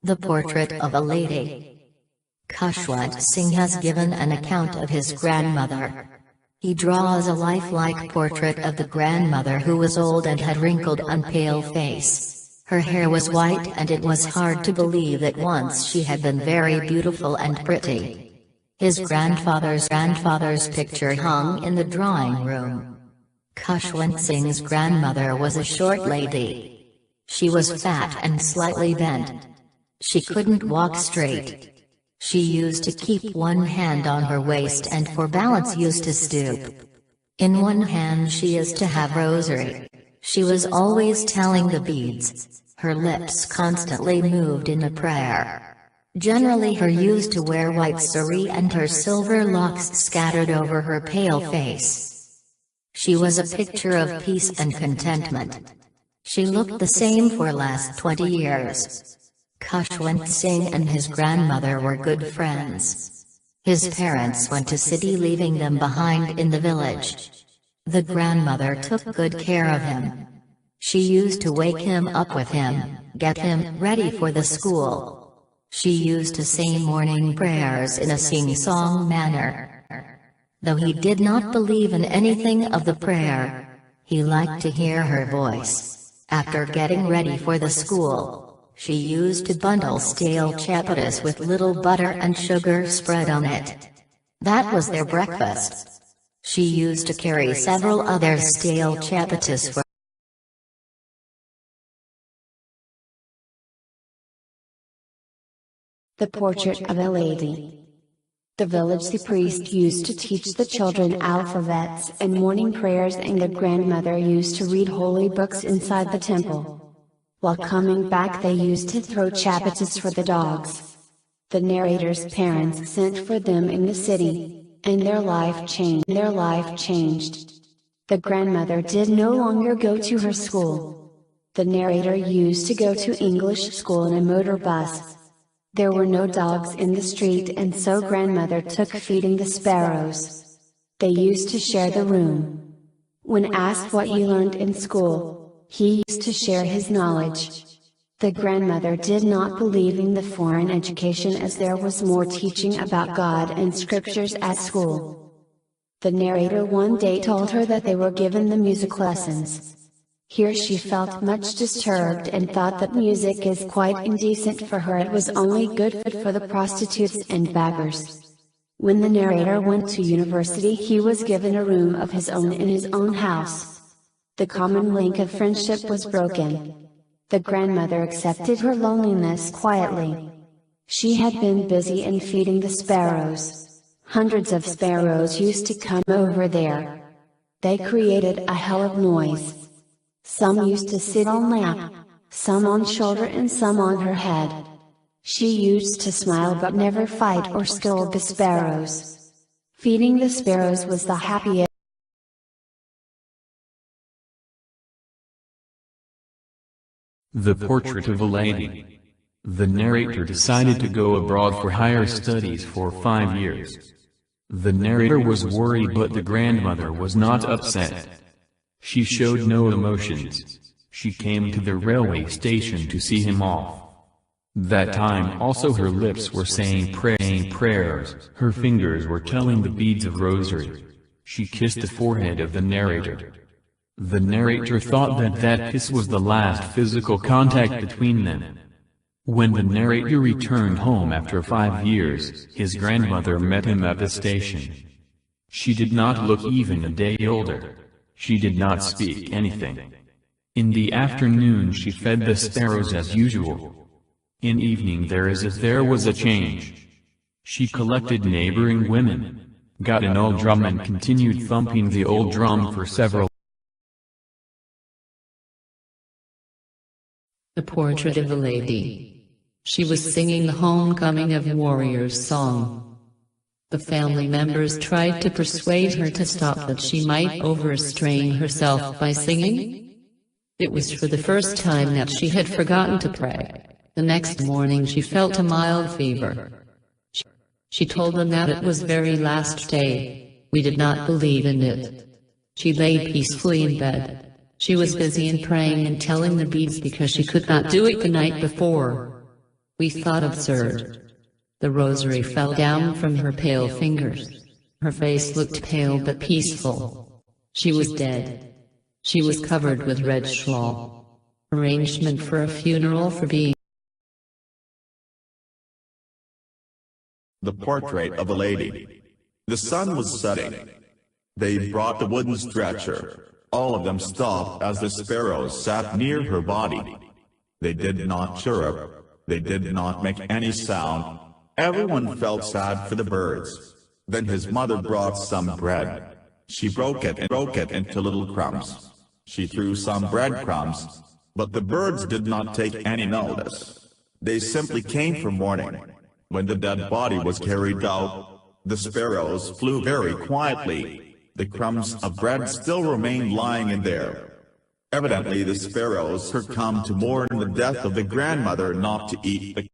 The Portrait of a Lady. Khushwant Singh has given an account of his grandmother. He draws a lifelike portrait of the grandmother who was old and had wrinkled and pale face. Her hair was white and it was hard to believe that once she had been very beautiful and pretty. His grandfather's picture hung in the drawing room. Khushwant Singh's grandmother was a short lady. She was fat and slightly bent. She couldn't walk straight. She used to keep one hand on her waist and for balance used to stoop. In one hand she used to have rosary. She was always telling the beads. Her lips constantly moved in a prayer. Generally her used to wear white sari and her silver locks scattered over her pale face. She was a picture of peace and contentment. She looked the same for last 20 years. Khushwant Singh and his grandmother were good friends. His parents went to city leaving them behind in the village. The grandmother took good care of him. She used to wake him up with him, get him ready for the school. She used to say morning prayers in a sing-song manner. Though he did not believe in anything of the prayer, he liked to hear her voice. After getting ready for the school, she used to bundle stale chapatis with little butter and sugar spread on it. That was their breakfast. She used to carry several other stale chapatis for The Portrait of a Lady. The village priest used to teach the children alphabets and morning prayers, and the grandmother used to read holy books inside the temple. While coming back they used to throw chapatis for the dogs. The narrator's parents sent for them in the city, and their life changed. The grandmother did no longer go to her school. The narrator used to go to English school in a motor bus. There were no dogs in the street, and so grandmother took feeding the sparrows. They used to share the room. When asked what he learned in school, he used to share his knowledge. The grandmother did not believe in the foreign education, as there was more teaching about God and scriptures at school. The narrator one day told her that they were given the music lessons. Here she felt much disturbed and thought that music is quite indecent for her. It was only good for the prostitutes and beggars. When the narrator went to university, he was given a room of his own in his own house. The common link of friendship was broken. The grandmother accepted her loneliness quietly. She had been busy in feeding the sparrows. Hundreds of sparrows used to come over there. They created a hell of noise. Some used to sit on lap, some on shoulder and some on her head. She used to smile but never fight or scold the sparrows. Feeding the sparrows was the happiest. The Portrait of a Lady. The narrator decided to go abroad for higher studies for 5 years. The narrator was worried, but the grandmother was not upset. She showed no emotions. She came to the railway station to see him off. That time also her lips were saying prayers, her fingers were telling the beads of rosary. She kissed the forehead of the narrator. The narrator thought that kiss was the last physical contact between them. When the narrator returned home after 5 years, his grandmother met him at the station. She did not look even a day older. She did not speak anything. In the afternoon she fed the sparrows as usual. In evening there was a change. She collected neighboring women, got an old drum and continued thumping the old drum for several. The Portrait of a Lady. She was singing the Homecoming of Warriors song. The family members tried to persuade her to stop, that she might overstrain herself by singing. It was for the first time that she had forgotten to pray. The next morning she felt a mild fever. She told them that it was very last day. We did not believe in it. She lay peacefully in bed. She was busy in praying and telling the beads because she could not do it the night before. We thought absurd. The rosary fell down from her pale fingers. Her face looked pale but peaceful. She was dead. She was covered with red shawl. Arrangement for a funeral for being. The portrait of a lady. The sun was setting. They brought the wooden stretcher. All of them stopped as the sparrows sat near her body. They did not chirrup. They did not make any sound. Everyone felt sad for the birds. Then his mother brought some bread. She broke it into little crumbs. She threw some breadcrumbs, but the birds did not take any notice. They simply came for mourning. When the dead body was carried out, the sparrows flew very quietly. The crumbs of bread still remained lying in there. Evidently the sparrows had come to mourn the death of the grandmother, not to eat the